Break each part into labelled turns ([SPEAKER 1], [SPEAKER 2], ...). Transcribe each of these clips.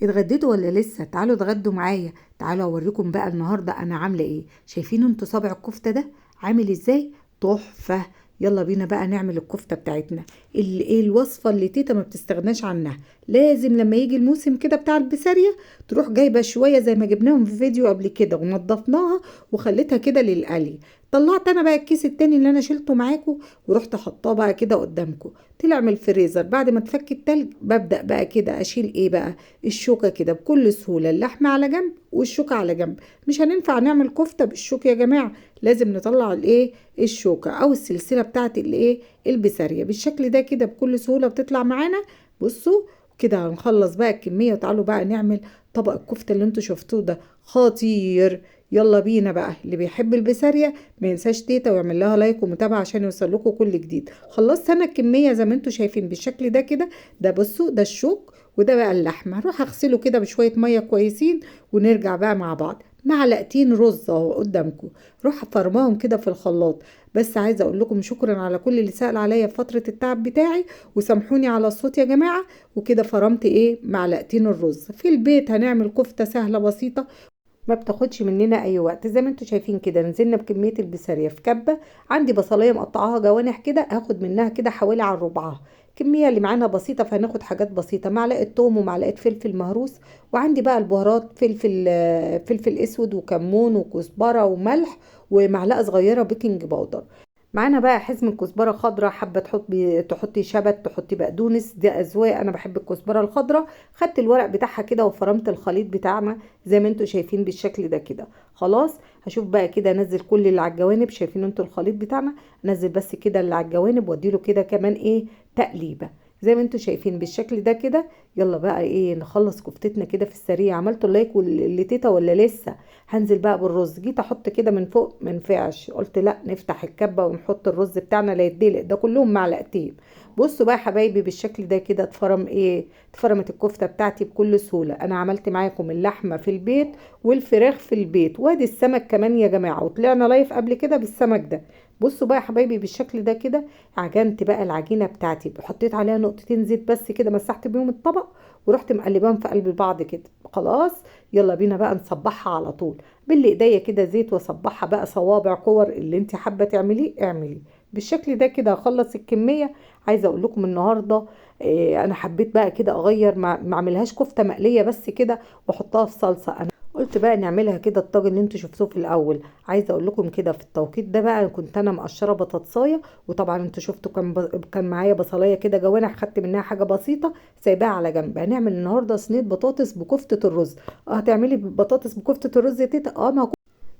[SPEAKER 1] اتغديتوا ولا لسه؟ تعالوا اتغدوا معايا. تعالوا اوريكم بقى النهارده انا عامله ايه. شايفين انتوا صابع الكفته ده عامل ازاي؟ تحفه. يلا بينا بقى نعمل الكفته بتاعتنا. ايه الوصفه اللي تيتا ما بتستغناش عنها؟ لازم لما يجي الموسم كده بتاع البسارية تروح جايبه شويه زي ما جبناهم في فيديو قبل كده ونضفناها وخليتها كده للقلي. طلعت انا بقى الكيس التاني اللي انا شلته معاكم ورحت حطاه بقى كده قدامكم. طلع من الفريزر بعد ما تفك التلج. ببدأ بقى كده اشيل ايه بقى؟ الشوكة كده بكل سهولة، اللحمة على جنب والشوكة على جنب. مش هننفع نعمل كفتة بالشوكة يا جماعة، لازم نطلع الايه، الشوكة او السلسلة بتاعت الايه، البسارية بالشكل ده كده بكل سهولة بتطلع معانا. بصوا كده هنخلص بقى الكمية وتعالوا بقى نعمل طبق الكفتة اللي انتوا شفتوه ده خطير. يلا بينا بقى، اللي بيحب البسارية ما ينساش تيتا ويعمل لها لايك ومتابعة عشان يوصل لكم كل جديد. خلصت انا الكمية زي ما انتوا شايفين بالشكل ده كده. ده بصوا ده الشوك وده بقى اللحمة. هروح اغسله كده بشوية مية كويسين ونرجع بقى مع بعض. معلقتين رز اهو قدامكم. روح فرماهم كده في الخلاط. بس عايزة اقول لكم شكرا على كل اللي سأل عليا في فترة التعب بتاعي، وسامحوني على الصوت يا جماعة. وكده فرمت ايه، معلقتين الرز. في البيت هنعمل كفتة سهلة بسيطة ما بتاخدش مننا اي وقت. زي ما انتوا شايفين كده نزلنا بكميه البسارية في كبه. عندي بصلايه مقطعاها جوانح كده، هاخد منها كده حوالي على ربعها. الكميه اللي معانا بسيطه فهناخد حاجات بسيطه، معلقه توم ومعلقه فلفل مهروس. وعندي بقى البهارات فلفل اسود وكمون وكزبره وملح ومعلقه صغيره بيكنج باودر. معانا بقى حزمة كزبرة خضراء، حابة تحطي شبت تحطي بقدونس، دي أذواق. أنا بحب الكزبرة الخضراء. خدت الورق بتاعها كده وفرمت الخليط بتاعنا زي ما انتوا شايفين بالشكل ده كده. خلاص هشوف بقى كده انزل كل اللي على الجوانب. شايفين انتوا الخليط بتاعنا؟ انزل بس كده اللي على الجوانب واديله كده كمان ايه، تقليبة زي ما انتوا شايفين بالشكل ده كده. يلا بقى ايه، نخلص كفتتنا كده في السريع. عملتوا لايك لتيتا ولا لسه؟ هنزل بقى بالرز. جيت احط كده من فوق ما نفعش، قلت لا نفتح الكبه ونحط الرز بتاعنا لا يتدلق ده كلهم معلقتين. بصوا بقى يا حبايبي بالشكل ده كده اتفرم ايه، اتفرمت الكفته بتاعتي بكل سهوله. انا عملت معاكم اللحمه في البيت والفراخ في البيت وادي السمك كمان يا جماعه، وطلعنا لايف قبل كده بالسمك ده. بصوا بقى يا حبايبي بالشكل ده كده. عجنت بقى العجينه بتاعتي، حطيت عليها نقطتين زيت بس كده، مسحت بيهم الطبق ورحت مقلباهم في قلب بعض كده. خلاص يلا بينا بقى نصبحها على طول. باللي ايديا كده زيت واصبحها بقى صوابع كور. اللي انت حابه تعمليه اعملي بالشكل ده كده. اخلص الكميه. عايزه اقول لكم النهارده انا حبيت بقى كده اغير، ما اعملهاش كفته مقليه بس كده واحطها في صلصه. انا قلت بقى نعملها كده الطاجن اللي انتوا شفتوه في الاول. عايزه اقول لكم كده في التوقيت ده بقى كنت انا مقشره بطاطسايه، وطبعا انتوا شفتوا كان معايا بصلايه كده جوانح، خدت منها حاجه بسيطه سايباها على جنب. هنعمل النهارده صينيه بطاطس بكفته الرز. هتعملي بطاطس بكفته الرز يا تيتا؟ ما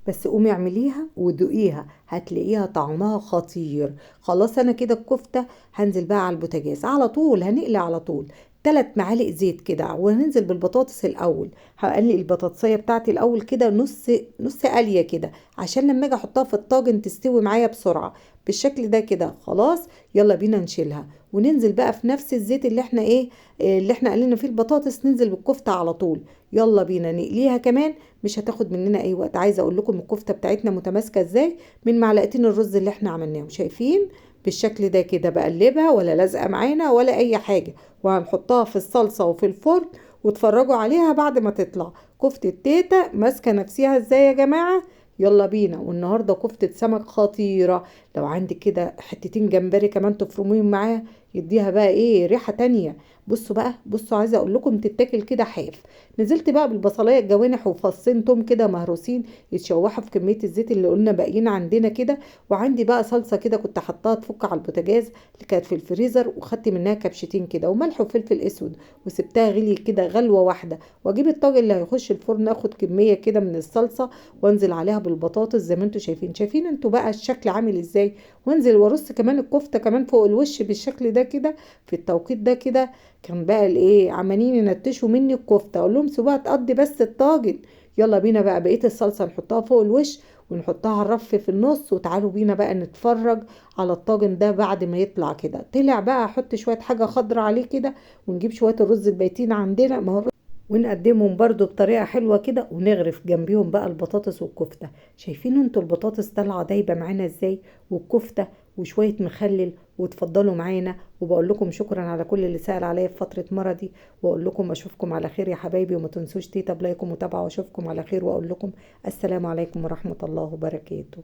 [SPEAKER 1] بس قومي اعمليها ودوقيها هتلاقيها طعمها خطير. خلاص انا كده الكفته هنزل بقى على البوتاجاز على طول، هنقلي على طول 3 معالق زيت كده وهننزل بالبطاطس الاول. هقلي البطاطسيه بتاعتي الاول كده نص نص قليه كده عشان لما اجي احطها في الطاجن تستوي معايا بسرعه بالشكل ده كده. خلاص يلا بينا نشيلها وننزل بقى في نفس الزيت اللي احنا ايه، اللي احنا قلينا فيه البطاطس، ننزل بالكفته على طول. يلا بينا نقليها كمان، مش هتاخد مننا اي وقت. عايزه اقول لكم الكفته بتاعتنا متماسكه ازاي من معلقتين الرز اللي احنا عملناهم. شايفين بالشكل ده كده؟ بقلبها ولا لازقه معانا ولا اي حاجه. وهنحطها في الصلصه وفي الفرن واتفرجوا عليها بعد ما تطلع. كفته تيتا ماسكه نفسها ازاي يا جماعه. يلا بينا. والنهارده كفته سمك خطيره. لو عندك كده حتتين جمبري كمان تفرميهم معاها يديها بقى ايه، ريحه تانية. بصوا بقى، بصوا عايزه اقول لكم تتاكل كده حاف. نزلت بقى بالبصلايه الجوانح وفصين توم كده مهروسين يتشوحوا في كميه الزيت اللي قلنا باقيين عندنا كده. وعندي بقى صلصه كده كنت حطاها تفك على البوتاجاز اللي كانت في الفريزر، وخدت منها كبشتين كده وملح وفلفل اسود وسبتها غلي كده غلوه واحده. واجيب الطاجن اللي هيخش الفرن اخد كميه كده من الصلصه وانزل عليها بالبطاطس زي ما انتوا شايفين. شايفين انتوا بقى الشكل عامل ازاي؟ وانزل وارص كمان الكفته كمان فوق الوش بالشكل ده كده. في التوقيت ده كده كان بقى الايه عمالين ينتشوا مني الكفته، اقول لهم سيبوها تقضي بس الطاجن. يلا بينا بقى بقيه الصلصه نحطها فوق الوش ونحطها على الرف في النص. وتعالوا بينا بقى نتفرج على الطاجن ده بعد ما يطلع كده. طلع بقى احط شويه حاجه خضرا عليه كده ونجيب شويه الرز البايتين عندنا. ما هو ونقدمهم برضو بطريقة حلوة كده، ونغرف جنبيهم بقى البطاطس والكفتة. شايفين انتوا البطاطس طالعة دايبة معانا ازاي، والكفتة وشوية مخلل، وتفضلوا معانا. وبقول لكم شكرا على كل اللي سأل عليا في فترة مرضي، واقول لكم اشوفكم على خير يا حبايبي. وما تنسوش تيتا بلايكم ومتابعة، واشوفكم على خير، واقول لكم السلام عليكم ورحمة الله وبركاته.